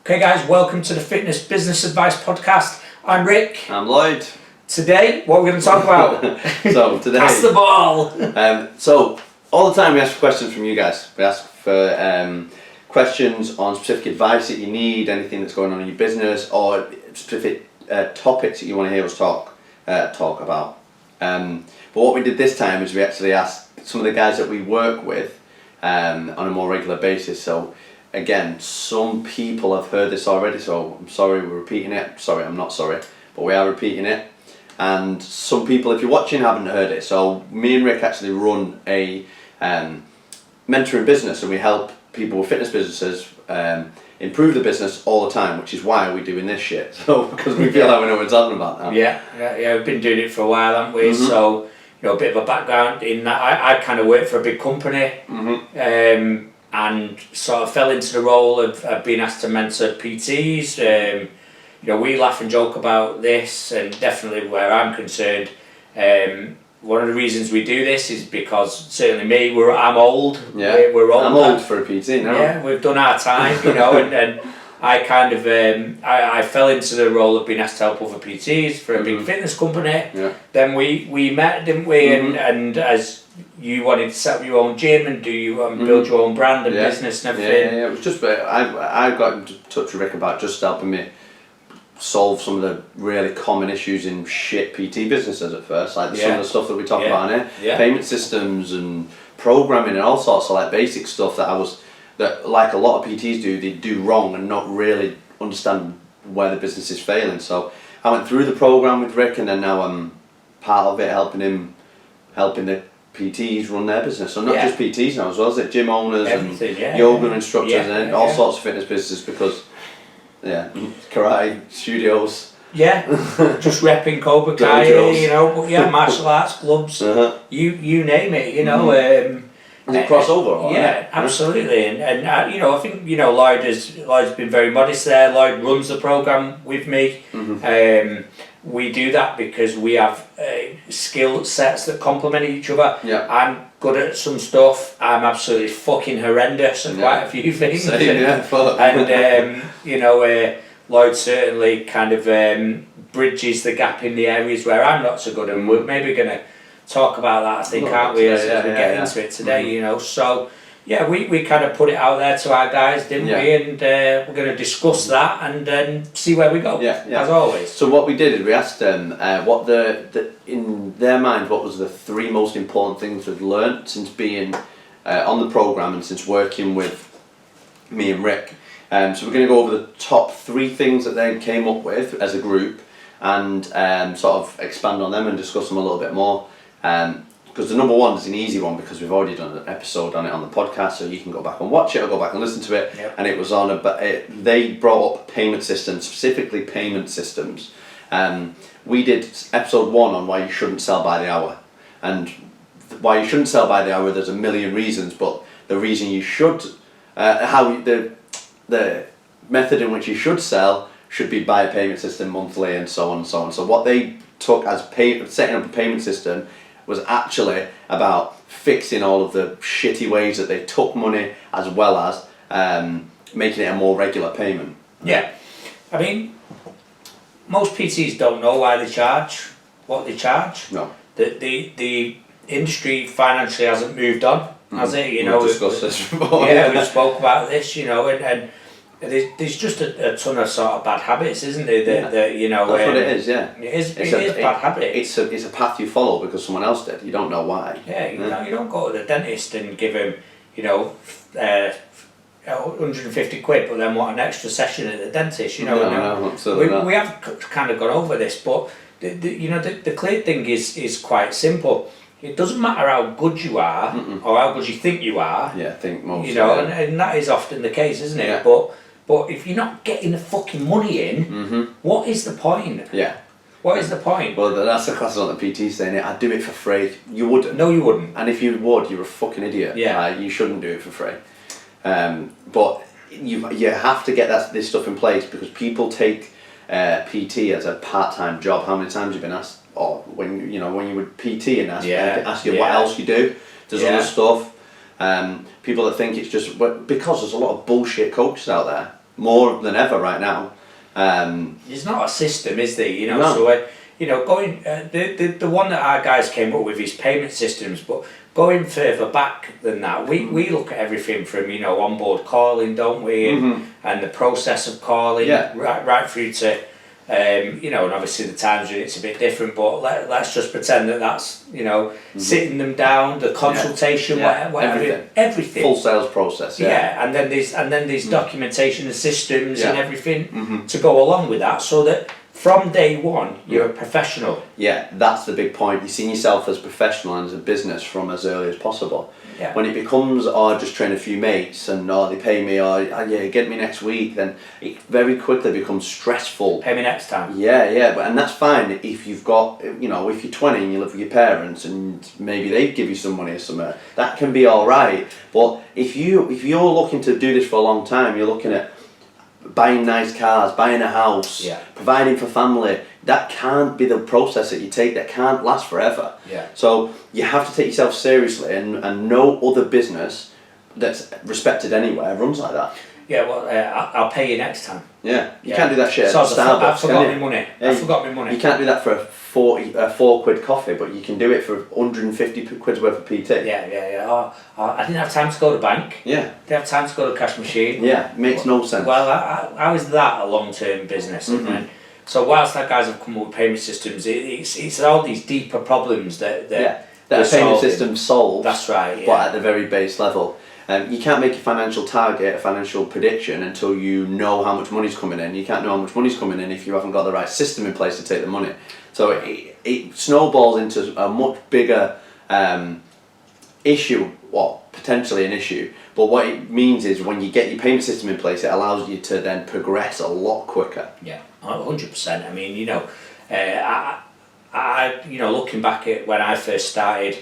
Okay guys, welcome to the Fitness Business Advice Podcast. I'm Rick. I'm Lloyd. Today, what are we going to talk about? So today, pass the ball. So all the time we ask for questions from you guys. We ask for questions on specific advice that you need, anything that's going on in your business, or specific topics that you want to hear us talk about. But what we did this time is we actually asked some of the guys that we work with on a more regular basis. So again, some people have heard this already, so I'm sorry we're repeating it. Sorry, I'm not sorry, but we are repeating it. And some people, if you're watching, haven't heard it. So me and Rick actually run a mentoring business, and we help people with fitness businesses improve the business all the time, which is why we're doing this shit. So because we feel like we know what we're talking about now. Yeah. We've been doing it for a while, haven't we? Mm-hmm. So a bit of a background in that. I kind of worked for a big company. Mm-hmm. And sort of fell into the role of being asked to mentor PTs. We laugh and joke about this, and definitely where I'm concerned, one of the reasons we do this is because certainly me, I'm old. Yeah, we're old. I'm old for a PT now. Yeah, we've done our time, and I kind of I fell into the role of being asked to help other PTs for a big fitness company. Yeah. Then we met, didn't we? Mm-hmm. And as you wanted to set up your own gym and do you build your own brand and business and everything. Yeah. It was just I got in touch with Rick about just helping me solve some of the really common issues in shit PT businesses at first, like some of the stuff that we talk about in here, payment systems and programming and all sorts of like basic stuff that like a lot of PTs do, they do wrong and not really understand where the business is failing. So I went through the program with Rick, and then now I'm part of it, helping the PTs run their business. So not just PTs now as well, as gym owners and yoga instructors and all sorts of fitness businesses, because karate studios. Yeah, just repping Cobra Kai, but martial arts clubs, you name it, Is it crossover? Yeah, absolutely, and I think Lloyd's been very modest there. Lloyd runs the program with me. Mm-hmm. We do that because we have skill sets that complement each other. Yeah. I'm good at some stuff. I'm absolutely fucking horrendous at quite a few things. Lloyd certainly kind of bridges the gap in the areas where I'm not so good, and we're maybe going to talk about that, I think, aren't we, as we get into it today, So, we kind of put it out there to our guys, didn't we? And we're going to discuss that and then see where we go, as always. So what we did is we asked them what in their mind, what was the three most important things they've learnt since being on the programme and since working with me and Rick. So we're going to go over the top three things that they came up with as a group, and sort of expand on them and discuss them a little bit more. Because the number one is an easy one, because we've already done an episode on it on the podcast, so you can go back and watch it or go back and listen to it. Yep. And it was on they brought up payment systems, specifically payment systems. We did episode 1 on why you shouldn't sell by the hour, and why you shouldn't sell by the hour. There's a million reasons, but the reason you should, the method in which you should sell should be by a payment system monthly, and so on and so on. So what they took as setting up a payment system was actually about fixing all of the shitty ways that they took money, as well as making it a more regular payment. Yeah, I mean, most PTs don't know why they charge what they charge. No. The industry financially hasn't moved on, has it? We've discussed this before. We spoke about this, and there's just a ton of sort of bad habits, isn't there? That's what it is. Yeah, it is bad habits. It's a path you follow because someone else did. You don't know why. Yeah, you don't go to the dentist and give him, 150 quid, but then want an extra session at the dentist. No, absolutely not. We have kind of gone over this, but the clear thing is quite simple. It doesn't matter how good you are or how good you think you are. Yeah, I think most. And that is often the case, isn't it? Yeah. But if you're not getting the fucking money in, what is the point? Yeah. What is the point? Well, that's the class on the PT saying it. I'd do it for free. You wouldn't. No, you wouldn't. And if you would, you're a fucking idiot. Yeah. You shouldn't do it for free. But you have to get this stuff in place, because people take PT as a part-time job. How many times have you been asked, or when you would PT and ask you what else you do? There's other stuff. People that think it's just, because there's a lot of bullshit coaches out there. more than ever right now. There's not a system, is there? You know, No. so going the one that our guys came up with is payment systems, but going further back than that, we look at everything from onboard calling, don't we, and the process of calling, right through to and obviously the times when it's a bit different, but let's just pretend that's sitting them down, the consultation, whatever, everything, full sales process. And then there's documentation and systems and everything to go along with that, so that from day one you're a professional. Yeah, that's the big point. You're seeing yourself as professional and as a business from as early as possible. Yeah. When it becomes, just train a few mates and they pay me, get me next week, then it very quickly becomes stressful. Pay me next time. And that's fine if you've got, if you're 20 and you live with your parents and maybe they give you some money or something, that can be alright. But if you're looking to do this for a long time, you're looking at buying nice cars, buying a house, providing for family, that can't be the process that you take. That can't last forever. So you have to take yourself seriously, and no other business that's respected anywhere runs like that. I'll pay you next time. You can't do that shit at Starbucks. I forgot my money. I forgot my money. You can't do that for a 4 quid coffee, but you can do it for 150 quid's worth of PT. I didn't have time to go to the bank. Didn't have time to go to the cash machine. Makes no sense. Well, how is that a long-term business? And then, so whilst that guys have come up with payment systems, it's all these deeper problems that the payment system's solved. That's right. But at the very base level. You can't make a financial target, a financial prediction, until you know how much money's coming in. You can't know how much money's coming in if you haven't got the right system in place to take the money. So it snowballs into a much bigger issue, potentially an issue. But what it means is when you get your payment system in place, it allows you to then progress a lot quicker. 100%. I mean, I looking back at when I first started,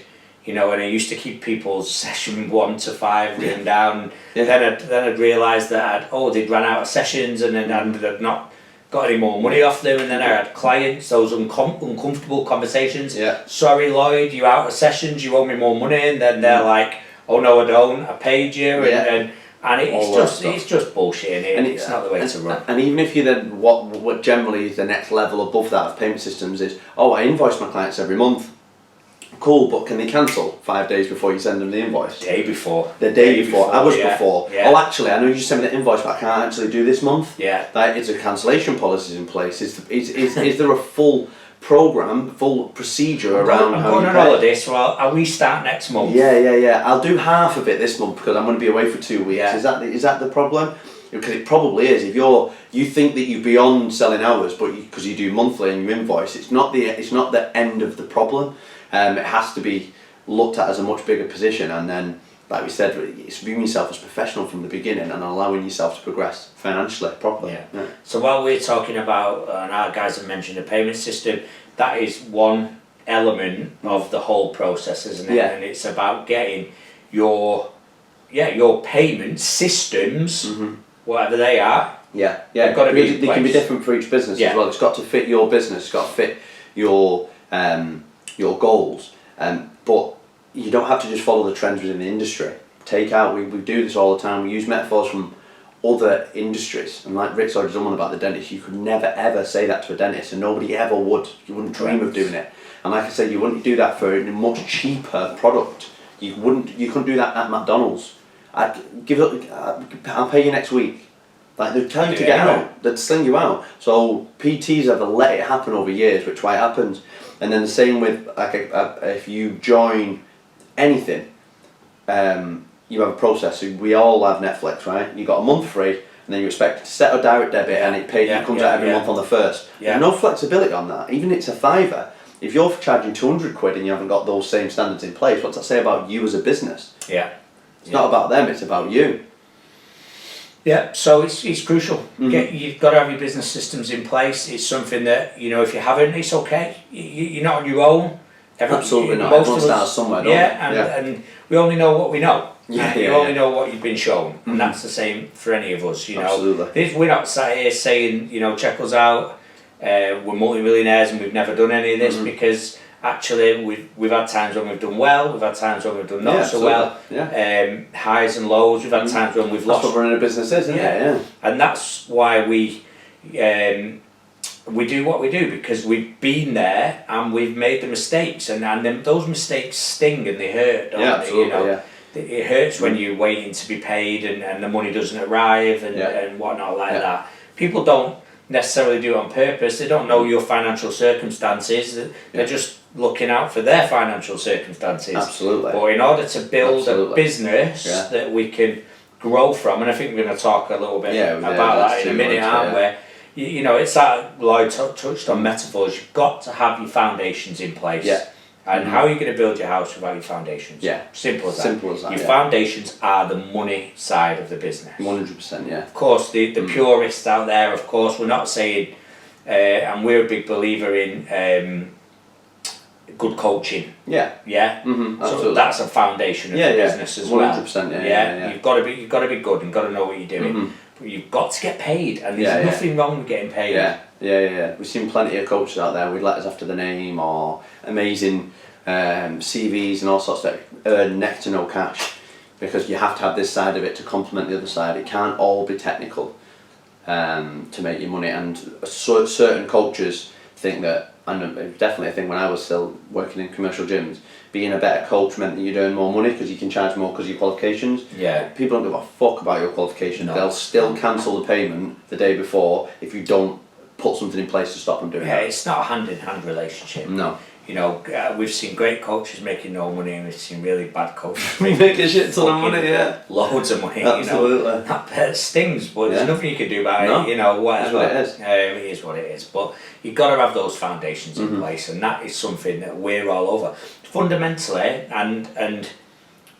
and I used to keep people's session 1 to 5 written down. Then I'd realised that they'd run out of sessions, and then I'd not got any more money off them, and then I had clients, those uncomfortable conversations. Sorry, Lloyd, you're out of sessions, you owe me more money, and then they're like, oh no, I don't, I paid you, and it's just bullshit, and it's not the way to run. And even if you then, what generally is the next level above that of payment systems is, I invoice my clients every month. Cool, but can they cancel 5 days before you send them the invoice? The day before, hours before. Actually, I know you sent me the invoice, but I can't actually do this month. Is there cancellation policies in place? Is there a full program, full procedure around how you pay? I'm going on holiday, so I'll restart next month. I'll do half of it this month because I'm going to be away for 2 weeks. Is that the problem? Because it probably is. If you think that you're beyond selling hours, but because you do monthly and you invoice, it's not the end of the problem. It has to be looked at as a much bigger position, and then, like we said, it's viewing yourself as professional from the beginning and allowing yourself to progress financially properly. So while we're talking about, and our guys have mentioned the payment system, that is one element of the whole process, isn't it? And it's about getting your payment systems, whatever they are. They can be different for each business as well. It's got to fit your business. It's got to fit your goals, but you don't have to just follow the trends within the industry. We do this all the time. We use metaphors from other industries, and like Ric's already done one about the dentist. You could never ever say that to a dentist, and nobody ever would. You wouldn't dream of doing it. And like I said, you wouldn't do that for a much cheaper product. You couldn't do that at McDonald's. I'll pay you next week. Like, they'd tell you to get out, they'd sling you out. So PTs have let it happen over years, which why it happens. And then the same with if you join anything, you have a process. So we all have Netflix, right? You got a month free, and then you expect to set a direct debit, and it comes out every month on the 1st. There's no flexibility on that. Even it's a £5. If you're charging 200 quid and you haven't got those same standards in place, what's that say about you as a business? It's not about them, it's about you. So it's crucial. You've got to have your business systems in place. It's something that, if you haven't, it's okay. You're not on your own. Absolutely not. Everyone starts somewhere, don't they? And we only know what we know. You only know what you've been shown. And that's the same for any of us, Absolutely. We're not sat here saying, check us out, we're multi-millionaires and we've never done any of this, because actually we've had times when we've done well, we've had times when we've done not so well, highs and lows, we've had times when we've lost. That's what running a business is, isn't it? Yeah. And that's why we do what we do, because we've been there and we've made the mistakes, and then those mistakes sting and they hurt, don't they? Absolutely, you know? It hurts when you're waiting to be paid and the money doesn't arrive and whatnot like that. People don't necessarily do it on purpose. They don't know your financial circumstances. They're just looking out for their financial circumstances. Absolutely. But in order to build a business that we can grow from, and I think we're going to talk a little bit about that in a minute, aren't we? You know, it's that Lloyd touched on metaphors. You've got to have your foundations in place. Yeah. And how are you going to build your house without your foundations? Yeah. Simple as that. Simple as that. Your foundations are the money side of the business. 100%, yeah. Of course, the purists out there, of course, we're not saying, and we're a big believer in good coaching. Yeah. Yeah. So that's a foundation of the business as 100%, well. 100%, yeah. You've got to be good and got to know what you're doing. But you've got to get paid, and there's nothing wrong with getting paid. Yeah. We've seen plenty of coaches out there with letters after the name or amazing CVs and all sorts that earn next to no cash, because you have to have this side of it to complement the other side. It can't all be technical to make your money, and certain coaches think that, and definitely I think when I was still working in commercial gyms, being a better coach meant that you'd earn more money because you can charge more because of your qualifications. Yeah. People don't give a fuck about your qualifications. They'll still cancel the payment the day before if you don't put something in place to stop them doing that. It's not a hand-in-hand relationship. No. You know, we've seen great coaches making no money, and we've seen really bad coaches making a shit ton of money, loads of money. Absolutely. You know, that stings, but there's nothing you can do about it. You know, whatever. It is. It is what it is. But you've got to have those foundations in place, and that is something that we're all over. Fundamentally, and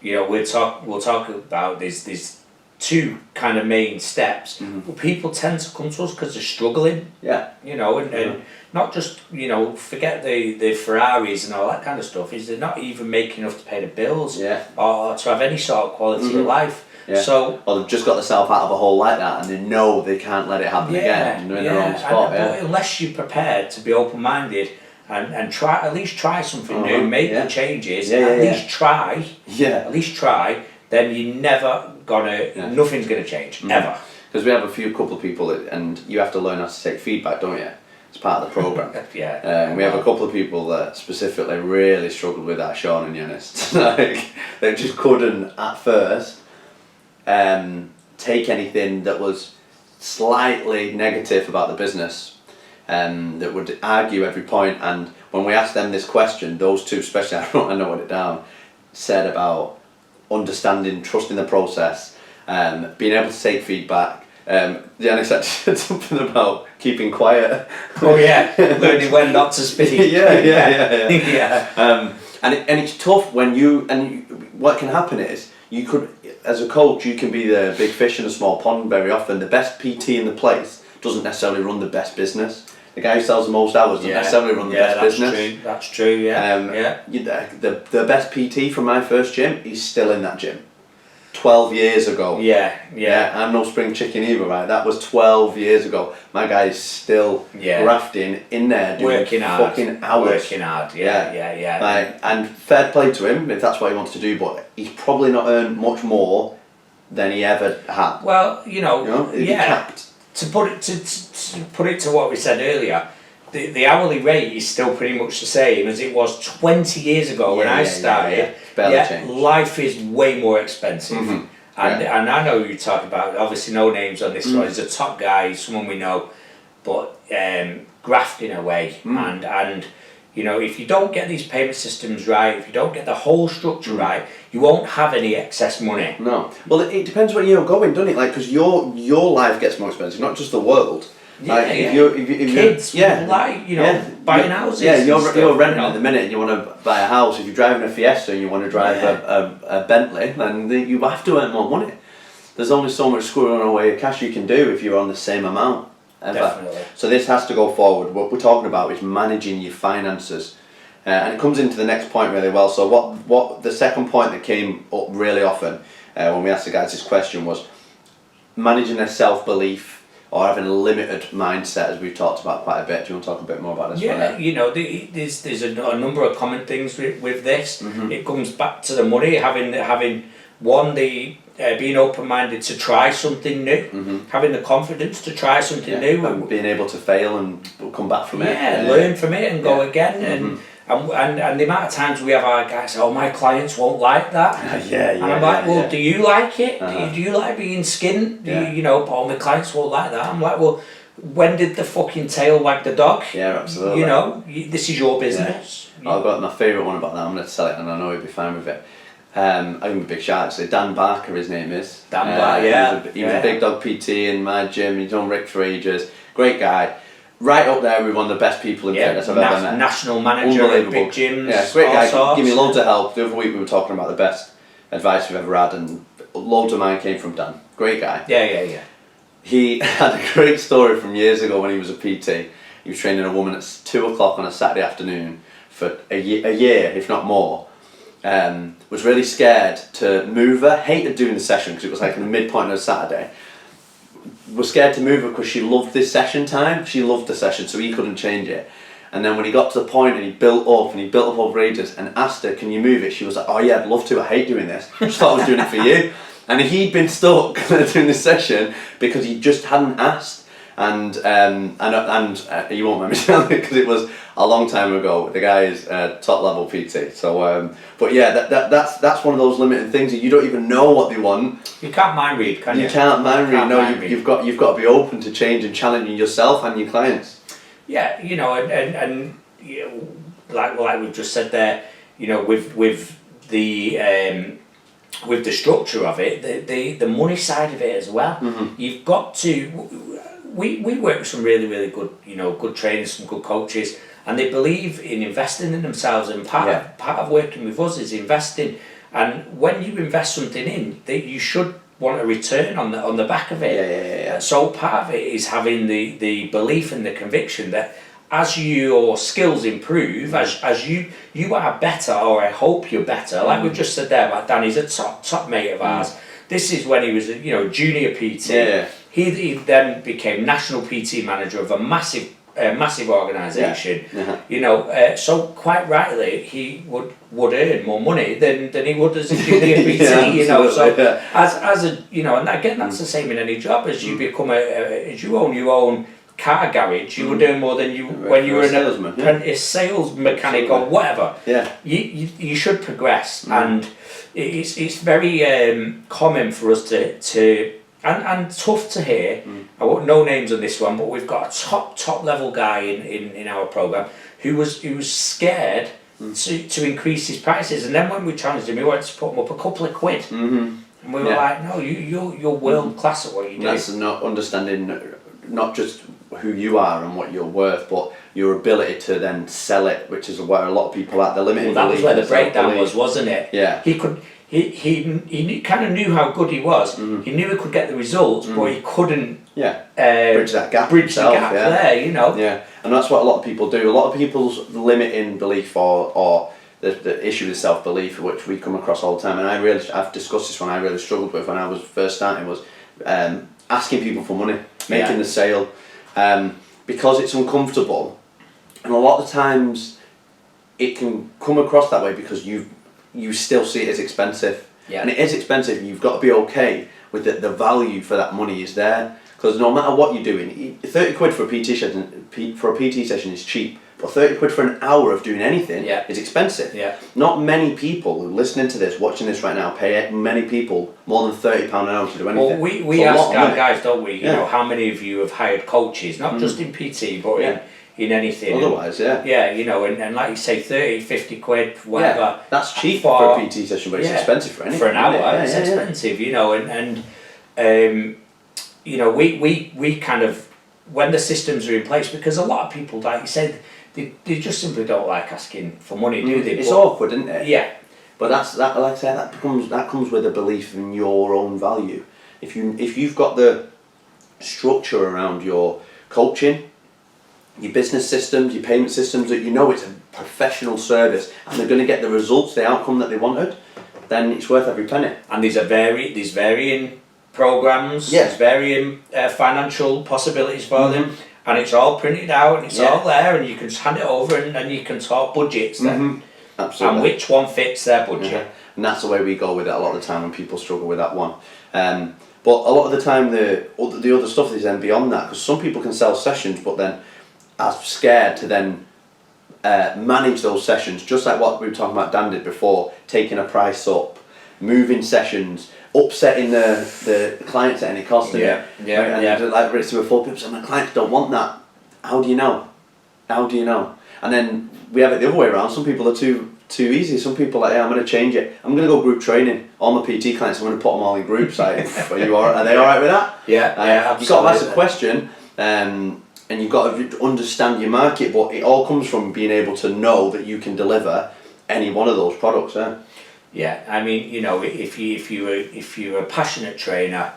you know, we'll talk about these two kind of main steps. But people tend to come to us because they're struggling. Yeah. You know, and not just, you know, forget the Ferraris and all that kind of stuff, is they're not even making enough to pay the bills or to have any sort of quality of life. Yeah. So, or they've just got themselves out of a hole like that and they know they can't let it happen again, and they're in the wrong spot. But unless you're prepared to be open-minded and try, at least try something new, make the changes, at least try, then you're never gonna, nothing's gonna change, ever. Because we have a couple of people and you have to learn how to take feedback, don't you? It's part of the programme. We have a couple of people that specifically really struggled with that, Sean and Eunice. Like, they just couldn't at first take anything that was slightly negative about the business, that would argue every point. And when we asked them this question, those two especially, I know it down, said about understanding, trusting the process, being able to take feedback. Janice actually said something about keeping quiet. Oh yeah, learning when not to speak. Yeah. And it's tough when what can happen is, you could, as a coach, you can be the big fish in a small pond very often. The best PT in the place doesn't necessarily run the best business. The guy who sells the most hours doesn't necessarily run the best business. That's true, The best PT from my first gym, he's still in that gym. 12 years ago. I'm no spring chicken either, right? That was 12 years ago. My guy is still grafting in there, doing fucking hours. Working hard, Like, and fair play to him if that's what he wants to do, but he's probably not earned much more than he ever had. Well, you know capped. To put it to what we said earlier, the hourly rate is still pretty much the same as it was 20 years ago when I started. Life is way more expensive. And I know you talk about, obviously no names on this one, he's a top guy, someone we know, but grafting away. And you know, if you don't get these payment systems right, if you don't get the whole structure right, you won't have any excess money. No. Well, it depends where you're going, doesn't it? Like, because your life gets more expensive, not just the world. If kids, like, you know, buying houses. Yeah, you're renting at the minute and you want to buy a house. If you're driving a Fiesta and you want to drive a Bentley, then you have to earn more money. There's only so much squirreling away of cash you can do if you're on the same amount. Definitely. So this has to go forward. What we're talking about is managing your finances. And it comes into the next point really well. So what the second point that came up really often when we asked the guys this question was managing their self-belief, or having a limited mindset, as we've talked about quite a bit. Do you want to talk a bit more about this one? Yeah, you know, there's a number of common things with this. It comes back to the money, having one, being open-minded to try something new, having the confidence to try something new, and being able to fail and come back from it. Learn from it and go again. And the amount of times we have our guys say, oh, my clients won't like that. And I'm like, well, do you like it? Do you like being skinned? You know, oh, my clients won't like that. I'm like, well, when did the fucking tail wag the dog? Yeah, absolutely. You know, this is your business. I've got my favourite one about that. I'm going to sell it, and I know he'll be fine with it. I give him a big shout out to Dan Barker, his name is. Dan Barker, He was a big dog PT in my gym. He's done Ric for ages. Great guy. Right up there with one of the best people in fitness I've ever met. National manager at big gyms. Yeah, great guy. Sorts. Give me loads of help. The other week we were talking about the best advice we've ever had, and loads of mine came from Dan. Great guy. Yeah. He had a great story from years ago when he was a PT. He was training a woman at 2 o'clock on a Saturday afternoon for a year, if not more. Was really scared to move her. Hated doing the session because it was like in the midpoint of a Saturday. Was scared to move her because she loved this session time. She loved the session, so he couldn't change it. And then when he got to the point and he built up over ages and asked her, can you move it? She was like, oh yeah, I'd love to, I hate doing this. I just thought I was doing it for you. And he'd been stuck doing this session because he just hadn't asked. And you won't mind me telling it because it was a long time ago. The guy is top level PT. So, but yeah, that's one of those limiting things that you don't even know what they want. You can't mind read, can you? You can't mind read. No, you've got to be open to change and challenging yourself and your clients. Yeah, you know, and you know, like we've just said there, you know, with the structure of it, the money side of it as well. You've got to. We work with some really good, you know, good trainers, some good coaches, and they believe in investing in themselves. And part of working with us is investing. And when you invest something in, you should want a return on the back of it. So part of it is having the belief and the conviction that as your skills improve, as you are better, or I hope you're better. Like we've just said there about Dan, he's a top mate of ours. This is when he was a junior PT. He then became national PT manager of a massive organisation. You know, so quite rightly he would earn more money than he would as a junior PT. You know, so as a and again that's the same in any job. As you become as you own your own car garage, you would earn more than you when you were an apprentice sales mechanic or whatever. You should progress, and it's very common for us to and tough to hear. I won't no names on this one, but we've got a top level guy in our program who was scared to increase his prices, and then when we challenged him, he wanted to put him up a couple of quid. And we were like, no, you're world class at what you do. That's not understanding not just who you are and what you're worth, but your ability to then sell it, which is where a lot of people are. They're limited. Well, that was where the breakdown was, wasn't it? Yeah. He could. He kind of knew how good he was. He knew he could get the results, but he couldn't. Bridge that gap. There, you know. Yeah, and that's what a lot of people do. A lot of people's limiting belief or the issue with self-belief, which we come across all the time, and I've discussed this one. I really struggled with when I was first starting was asking people for money, making the sale, because it's uncomfortable, and a lot of times it can come across that way because you still see it as expensive, and it is expensive. You've got to be okay with the value for that money is there, because no matter what you're doing, 30 quid for a PT session is cheap, but 30 quid for an hour of doing anything is expensive. Not many people who are listening to this, watching this right now, pay many people more than £30 an hour to do anything. Well, we ask our guys, don't we? You know, how many of you have hired coaches, not just in PT, but in anything. Otherwise, you know, and like you say, 30, 50 quid, whatever. That's cheap for a PT session, but it's expensive for anything. For an hour, it's expensive, you know, and you know, we kind of, when the systems are in place, because a lot of people, like you said, they just simply don't like asking for money, do they? It's awkward, isn't it? Yeah. But like I say, that comes with a belief in your own value. If you've got the structure around your coaching, your business systems, your payment systems, that you know it's a professional service and they're going to get the results, the outcome that they wanted, then it's worth every penny. And there's varying programs. Yeah. There's varying financial possibilities for them, and it's all printed out and it's all there, and you can just hand it over and you can talk budgets then. Absolutely. And which one fits their budget. And that's the way we go with it a lot of the time when people struggle with that one. But a lot of the time the other stuff is then beyond that, because some people can sell sessions but then are scared to then manage those sessions, just like what we were talking about Dan did before, taking a price up, moving sessions, upsetting the clients at any cost. Like Rick said before, people say, my clients don't want that. How do you know? And then we have it the other way around. Some people are too easy. Some people are like, I'm going to change it. I'm going to go group training. All my PT clients, I'm going to put them all in groups. Like, are they all right with that? Yeah, you've got to ask a question, and you've got to understand your market. But it all comes from being able to know that you can deliver any one of those products. Yeah, I mean, if you're a passionate trainer,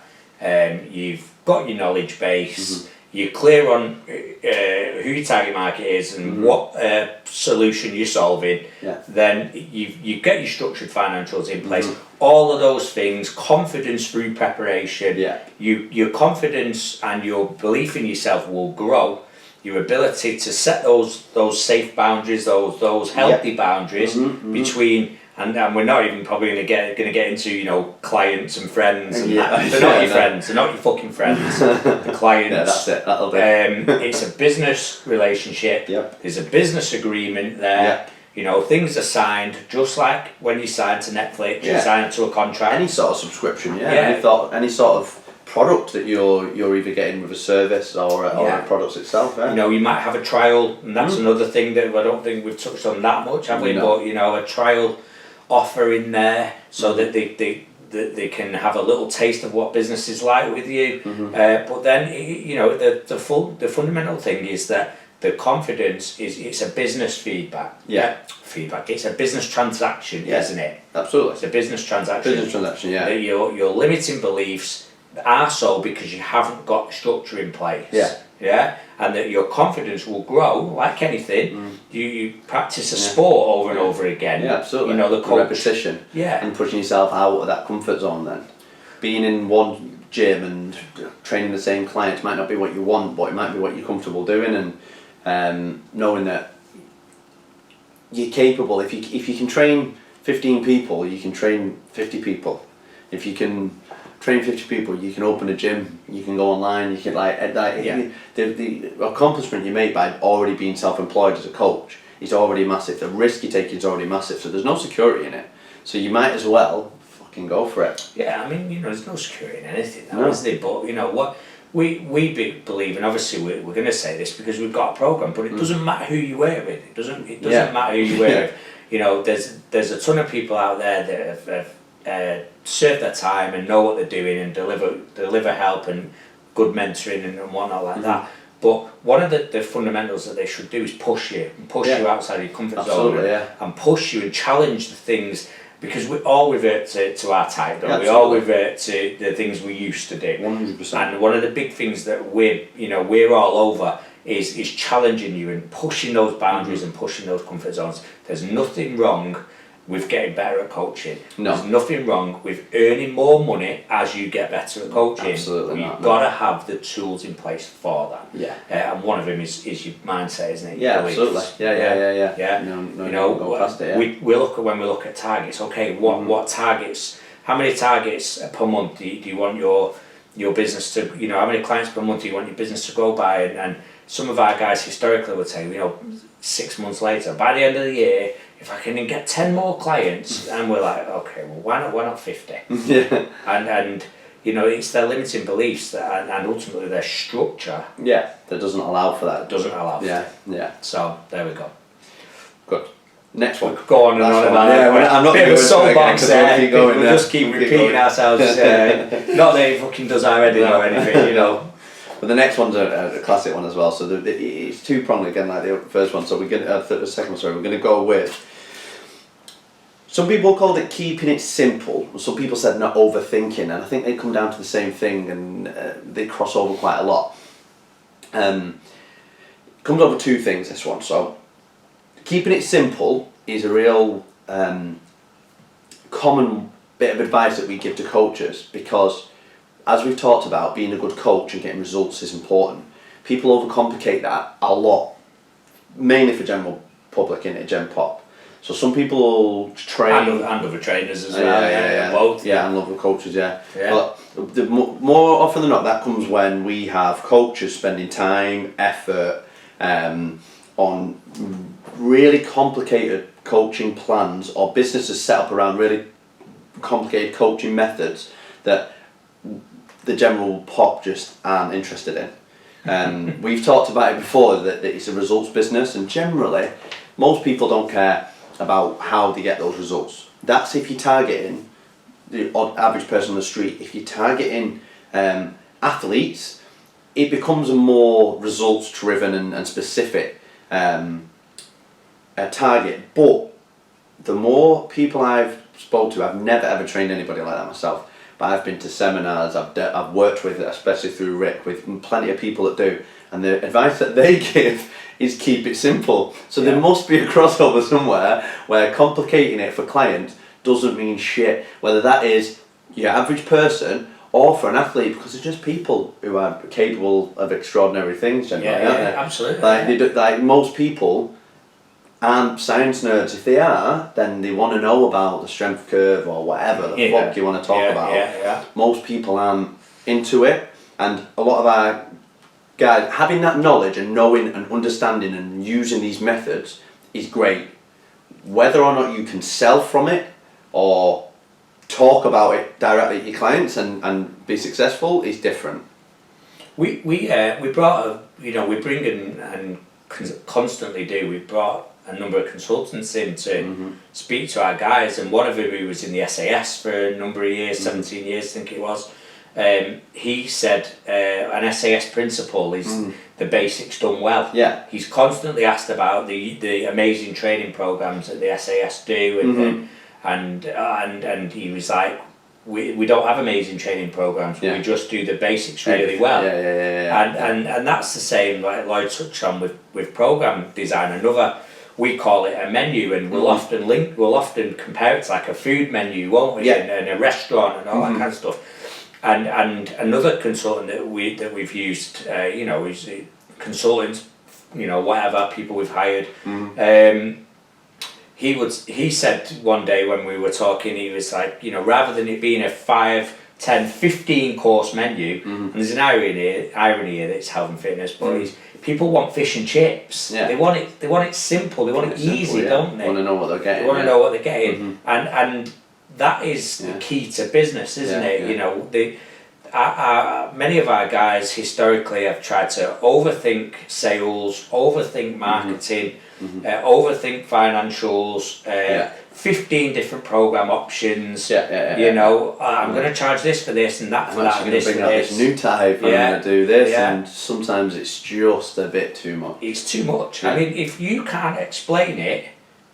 you've got your knowledge base. You're clear on who your target market is and what solution you're solving, then you get your structured financials in place. All of those things, confidence through preparation, your confidence and your belief in yourself will grow. Your ability to set those safe boundaries, those healthy boundaries between. And we're not even probably going to get into clients and friends and that. They're not your friends. They're not your fucking friends. The clients. Yeah, that's it. That'll do. It's a business relationship. There's a business agreement there. Things are signed just like when you sign to Netflix. You sign to a contract. Any sort of subscription. Any sort of product that you're either getting with a service or a product itself. You might have a trial, and that's another thing that I don't think we've touched on that much, have we? No. But a trial offer in there so that they can have a little taste of what business is like with you. But then the fundamental thing is that the confidence it's a business feedback. It's a business transaction, isn't it? Absolutely. It's a business transaction. That your limiting beliefs are so because you haven't got structure in place. And that your confidence will grow like anything. You practice a sport over and over again. Absolutely. The coach. Repetition. And pushing yourself out of that comfort zone. Then being in one gym and training the same clients might not be what you want, but it might be what you're comfortable doing, and knowing that you're capable. If you can train 15 people, you can train 50 people. If you can train 50 people, you can open a gym, you can go online, you can the accomplishment you make by already being self-employed as a coach is already massive. The risk you take is already massive, so there's no security in it. So you might as well fucking go for it. I mean, there's no security in anything now, is there? But what we believe, and obviously we're going to say this because we've got a program, but it doesn't matter who you work with. It doesn't matter who you work with. There's a ton of people out there that have serve their time and know what they're doing and deliver help and good mentoring and whatnot like that. But one of the fundamentals that they should do is push you outside your comfort zone and push you and challenge the things, because we all revert to our type, don't we? All revert to the things we used to do. 100%. And one of the big things that we're all over is challenging you and pushing those boundaries and pushing those comfort zones. There's nothing wrong with getting better at coaching. There's nothing wrong with earning more money as you get better at coaching. Absolutely. You've got to have the tools in place for that. And one of them is your mindset, isn't it? Absolutely. Go past it, we look at targets. Okay, what targets? How many targets per month do you want your business to? How many clients per month do you want your business to grow by? And some of our guys historically would say, 6 months later, by the end of the year, if I can get 10 more clients, and we're like, okay, well, why not 50? And it's their limiting beliefs and ultimately their structure. That doesn't allow for that. Doesn't allow for that. So there we go. Good. Next one. Go on and on about it. I'm not bit of a soapbox there. We'll just keep repeating ourselves. Not that it fucking does our editing or anything, But the next one's a classic one as well. So it's two-pronged again, like the first one. So we're going the second one. Sorry, we're going to go with. Some people called it keeping it simple. Some people said not overthinking, and I think they come down to the same thing, and they cross over quite a lot. It comes over two things. This one. So keeping it simple is a real common bit of advice that we give to coaches, because as we've talked about, being a good coach and getting results is important. People overcomplicate that a lot, mainly for general public in it, gen pop. So some people will train and other trainers as well. Both. Yeah, and other coaches. Yeah. But more often than not, that comes when we have coaches spending time, effort, on really complicated coaching plans, or businesses set up around really complicated coaching methods that the general pop just aren't interested in. We've talked about it before, that it's a results business, and generally most people don't care about how they get those results. That's if you're targeting the average person on the street. If you're targeting athletes, it becomes a more results driven and specific target. But the more people I've spoke to, I've never ever trained anybody like that myself, but I've been to seminars, I've worked with, especially through Ric, with plenty of people that do, and the advice that they give is keep it simple. So there must be a crossover somewhere where complicating it for clients doesn't mean shit, whether that is your average person or for an athlete, because they're just people who are capable of extraordinary things generally, aren't they? Absolutely. Like most people aren't science nerds. If they are, then they want to know about the strength curve or whatever the fuck you want to talk about. Most people aren't into it, and a lot of our guys having that knowledge and knowing and understanding and using these methods is great. Whether or not you can sell from it or talk about it directly to your clients and be successful is different. We brought we bring in and constantly do. We brought a number of consultants in to speak to our guys, and one of them who was in the SAS for a number of years, 17 years I think it was. He said an SAS principle is the basics done well. Yeah. He's constantly asked about the amazing training programs that the SAS do, and he was like, we don't have amazing training programs. We just do the basics really well. And that's the same, like Lloyd touched on with program design. We call it a menu, and we'll often compare it to like a food menu, won't we? And a restaurant and all that kind of stuff. And another consultant that we've used, is consultants, whatever people we've hired. He said one day when we were talking, he was like, rather than it being a 5, 10, 15 course menu, and there's an irony here that it's health and fitness, but people want fish and chips. They want it simple. They want it easy, don't they? They want to know what they're getting. They want to know what they're getting, and that is the key to business, isn't it? Many of our guys historically have tried to overthink sales, overthink marketing, overthink financials, 15 different program options. I'm going to charge this for this and that for that and this for this. This new type, I'm going to do this, and sometimes it's just a bit too much. It's too much. I mean, if you can't explain it,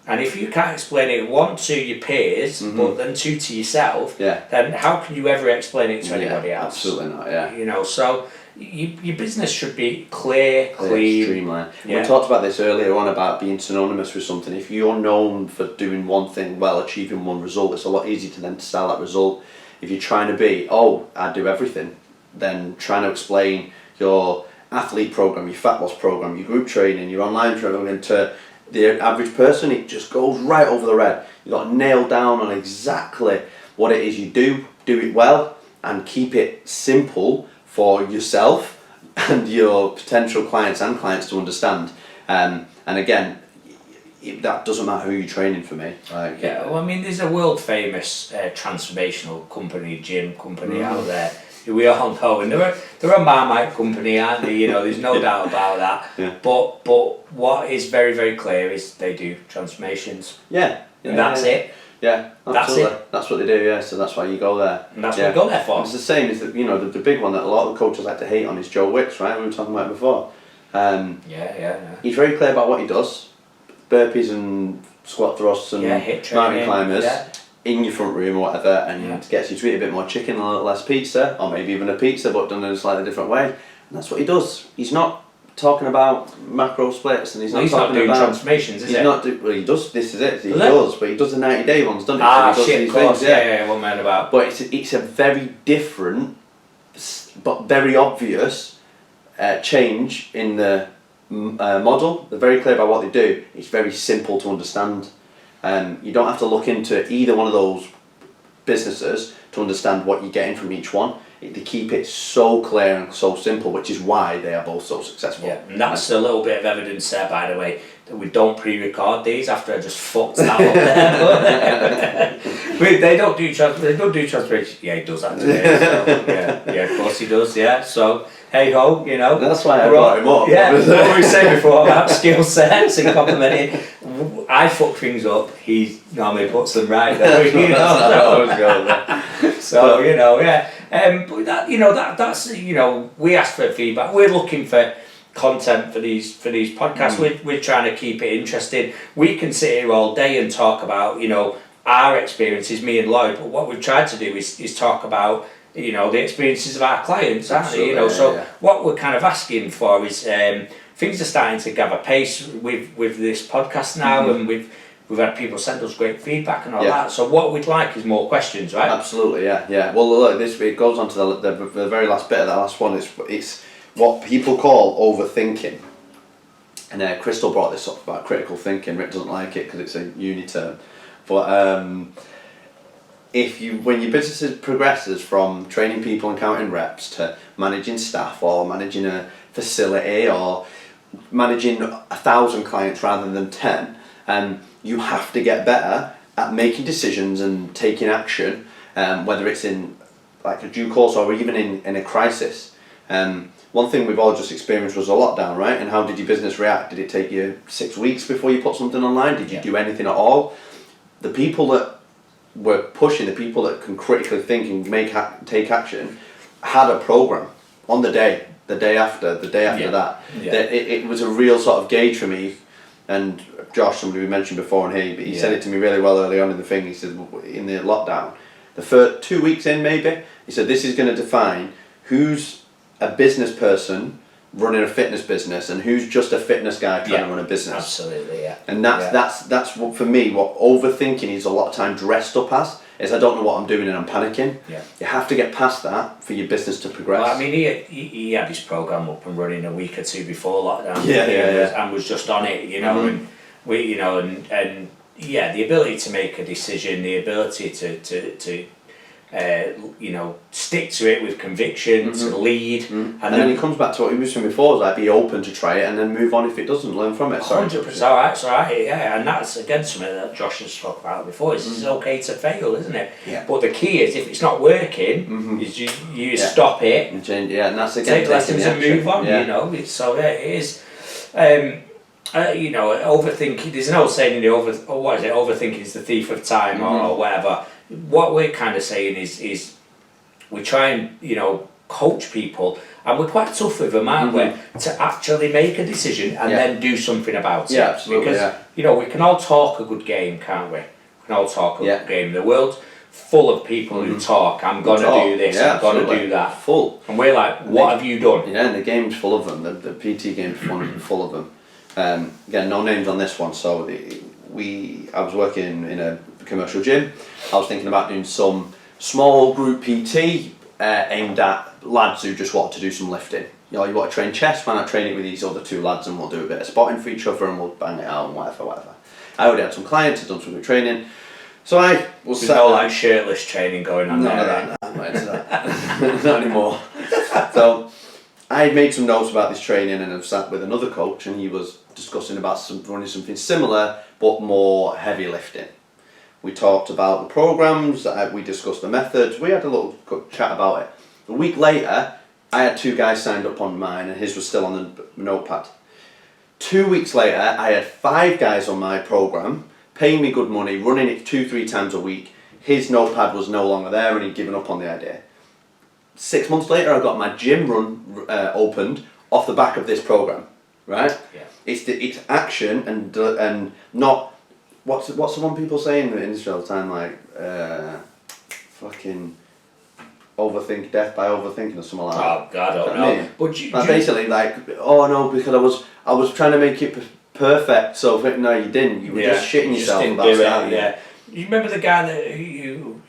and if you can't explain it, one, to your peers, but then two, to yourself, then how can you ever explain it to anybody else? Absolutely not, So your business should be clear, clean. Streamlined. We talked about this earlier on about being synonymous with something. If you're known for doing one thing well, achieving one result, it's a lot easier to then sell that result. If you're trying to be, I do everything, then trying to explain your athlete program, your fat loss program, your group training, your online training to the average person, it just goes right over the red. You've got to nail down on exactly what it is you do it well, and keep it simple for yourself and your potential clients to understand. And again, that doesn't matter who you're training for me. There's a world famous transformational company, gym company out there who we all know, and they're a Marmite company, aren't they? There's no doubt about that. But what is very, very clear is they do transformations. And that's it. Yeah, absolutely. That's what they do. So that's why you go there. And that's what you go there for. It's the same as the big one that a lot of the coaches like to hate on is Joe Wicks, right? We were talking about it before. He's very clear about what he does: burpees and squat thrusts and mountain climbers. In your front room or whatever, and gets you to eat a bit more chicken, a little less pizza, or maybe even a pizza but done in a slightly different way. And that's what he does. He's not talking about macro splits, and he's not doing transformations, is he? He does. This is it. He does, but he does the 90-day ones, doesn't he? Shit, of course. One man about. But it's a very different but very obvious change in the model. They're very clear about what they do. It's very simple to understand. You don't have to look into either one of those businesses to understand what you're getting from each one. They keep it so clear and so simple, which is why they are both so successful. Yeah, and that's a little bit of evidence there, by the way, that we don't pre-record these after I just fucked that up there. They don't do transparency. Yeah, he does that today. So, yeah, of course he does. Yeah, so hey ho, you know. That's why I brought him up. Yeah, what we were saying before about skill sets and complimenting. I fuck things up. He normally puts them right. You know, so you know, yeah. But that, you know, that's, you know, we ask for feedback. We're looking for content for these podcasts. We're trying to keep it interesting. We can sit here all day and talk about, you know, our experiences, me and Lloyd. But what we've tried to do is talk about, you know, the experiences of our clients, aren't they? You know, so what we're kind of asking for is things are starting to gather pace with this podcast now, and we've had people send us great feedback and all that. So what we'd like is more questions, right? Absolutely, yeah. Well, look, it goes on to the very last bit of that last one. It's what people call overthinking. And Crystal brought this up about critical thinking. Rick doesn't like it because it's a uni term. But when your business progresses from training people and counting reps to managing staff or managing a facility or managing 1,000 clients rather than 10, you have to get better at making decisions and taking action, whether it's in like a due course or even in a crisis. One thing we've all just experienced was a lockdown, right? And how did your business react? Did it take you 6 weeks before you put something online? Did you do anything at all? The people that were pushing, the people that can critically think and take action, had a program on the day after that. It was a real sort of gauge for me. And Josh, somebody we mentioned before, and he said it to me really well early on in the thing. He said, in the lockdown, the first 2 weeks in maybe, he said, this is going to define who's a business person running a fitness business and who's just a fitness guy trying to run a business. Absolutely, yeah. And that's what, for me, what overthinking is a lot of time dressed up as, is I don't know what I'm doing and I'm panicking. Yeah. You have to get past that for your business to progress. Well, I mean, he had his program up and running a week or two before lockdown. And was just on it, you know, and we, you know, and the ability to make a decision, the ability to you know, stick to it with conviction, to lead. And then it comes back to what he was saying before, like be open to try it and then move on if it doesn't, learn from it. 100%, it's alright, yeah, and that's again something that Josh has talked about before, it's okay to fail, isn't it? Yeah. But the key is, if it's not working, is you stop it, and change, and that's again take lessons and move on, you know, it is, you know, overthinking, there's an old saying overthinking is the thief of time, or whatever. What we're kind of saying is we try and, you know, coach people, and we're quite tough with them, aren't we, to actually make a decision and then do something about it. Yeah, absolutely. Because, you know, we can all talk a good game, can't we? We can all talk a good game. The world's full of people who talk, I'm going to do this, I'm going to do that. Full. And we're like, what have you done? Yeah, and the game's full of them. The PT game's full of them. Again, no names on this one, so I was working in a commercial gym. I was thinking about doing some small group PT aimed at lads who just want to do some lifting. You know, you want to train chest, why not train it with these other two lads and we'll do a bit of spotting for each other and we'll bang it out and whatever. I already had some clients, I'd done some good training. So I was There's no like shirtless training going on there. None of that. Not anymore. So I made some notes about this training and I've sat with another coach and he was discussing about running something similar but more heavy lifting. We talked about the programs, we discussed the methods, we had a little chat about it. A week later, I had 2 guys signed up on mine and his was still on the notepad. 2 weeks later, I had 5 guys on my program, paying me good money, running it 2-3 times a week. His notepad was no longer there and he'd given up on the idea. 6 months later, I got my gym run opened off the back of this program, right? Yeah. It's action and not. What's the one people say in the industry all the time, like fucking overthink death by overthinking or something like that. Oh God, I don't know. But basically like, oh no, because I was trying to make it perfect, so no you didn't. You were just shitting yourself about starting. Yeah. You remember the guy who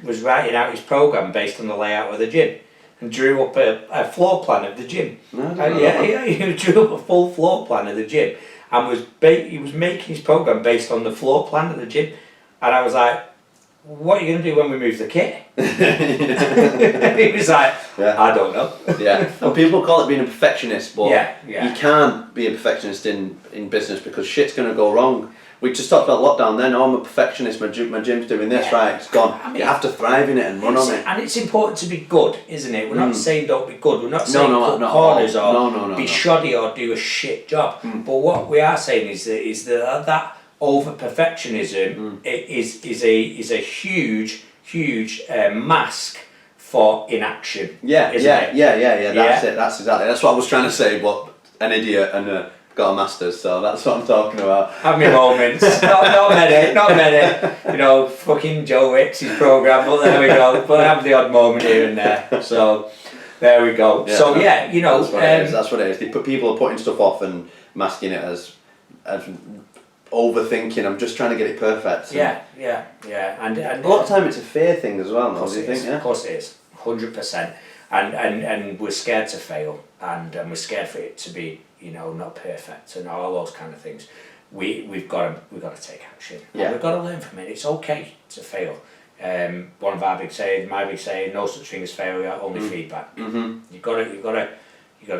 was writing out his program based on the layout of the gym? and drew up a floor plan of the gym. No, He drew up a full floor plan of the gym, and he was making his program based on the floor plan of the gym, and I was like, what are you going to do when we move the kit? And he was like, I don't know. And people call it being a perfectionist, but you can't be a perfectionist in business because shit's going to go wrong. We just talked about lockdown then. I'm a perfectionist, my gym's doing this, right, it's gone. I mean, you have to thrive in it and run on it. And it's important to be good, isn't it? We're not saying don't be good, we're not saying cut corners or be shoddy or do a shit job. But what we are saying is that over perfectionism is a huge mask for inaction. That's it. That's what I was trying to say, but an idiot and got a master's, so that's what I'm talking about. Have my moments. not many. You know, fucking Joe Wicks' programme, but there we go. But I have the odd moment here and there. So there we go. You know, that's what it is. People are putting stuff off and masking it as overthinking. I'm just trying to get it perfect. And a lot of time it's a fear thing as well. Do you think? Of course it is. 100%. And we're scared to fail, and we're scared for it to be, you know, not perfect and all those kind of things. We've got to take action. And we've got to learn from it. It's okay to fail. One of my big saying, no such thing as failure, only feedback. You've got to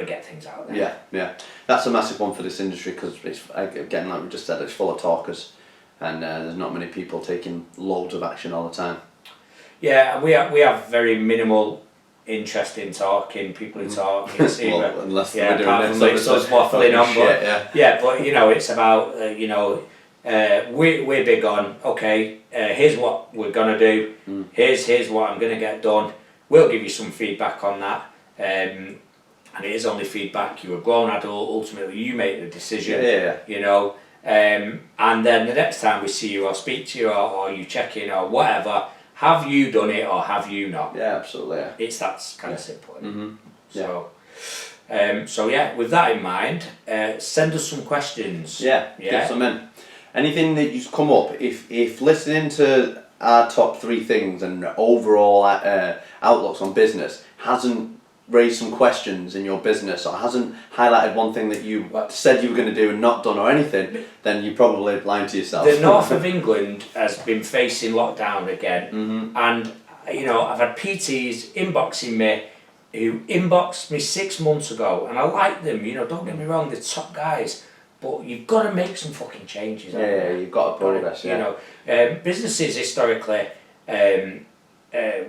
get things out there. Yeah. That's a massive one for this industry because it's, again, like we just said, it's full of talkers, and there's not many people taking loads of action all the time. Yeah, and we have very minimal interest in talking. People who talk, you see, unless we're doing this, us waffling on. But you know, it's about we're big on here's what we're gonna do. Here's what I'm gonna get done. We'll give you some feedback on that. And it is only feedback. You're a grown adult. Ultimately, you make the decision. You know. And then the next time we see you or speak to you or you check in or whatever, have you done it or have you not? Yeah, absolutely. It's that kind of simple. So with that in mind, send us some questions. Get some in. Anything that you've come up, if listening to our top 3 things and overall outlooks on business hasn't raised some questions in your business or hasn't highlighted one thing that you said you were going to do and not done or anything, then you're probably lying to yourself. The north of England has been facing lockdown again, and you know, I've had PTs inboxing me who inboxed me 6 months ago, and I like them, you know, don't get me wrong, they're top guys, but you've got to make some fucking changes. You've got to progress. You know, businesses historically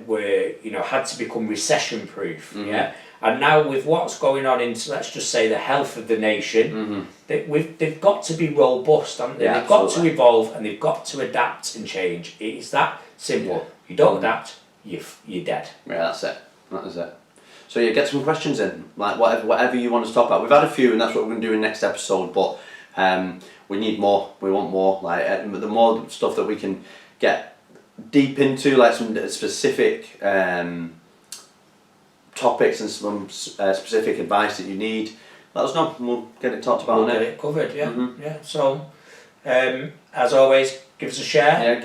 were, you know, had to become recession proof. And now with what's going on in, let's just say, the health of the nation, they've got to be robust, haven't they? They've got to evolve and they've got to adapt and change. It's that simple. You don't adapt, you're dead. That's it. That is it. So get some questions in, like whatever you want to talk about. We've had a few, and that's what we're going to do in next episode. But we need more. We want more. Like the more stuff that we can get deep into, like some specific topics and some specific advice that you need, let us know and we'll get it talked about. We'll get it covered. So as always, give us a share.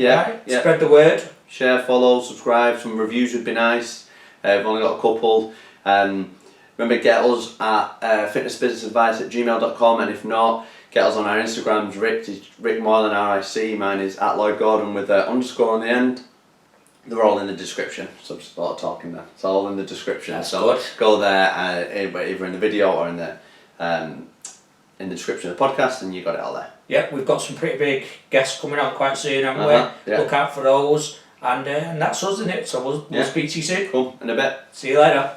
Spread the word. Share, follow, subscribe. Some reviews would be nice. We've only got a couple. Remember, get us at fitnessbusinessadvice@gmail.com, and if not, get us on our Instagrams. Ric Moylan, RIC. Mine is at Lloyd Gordon with an underscore on the end. They're all in the description. So just a lot of talking there. It's all in the description. That's so good. Go there, either in the video or in the description of the podcast, and you got it all there. Yeah, we've got some pretty big guests coming on quite soon, haven't we? Look out for those. And that's us, isn't it? So we'll speak to you soon. Cool. In a bit. See you later.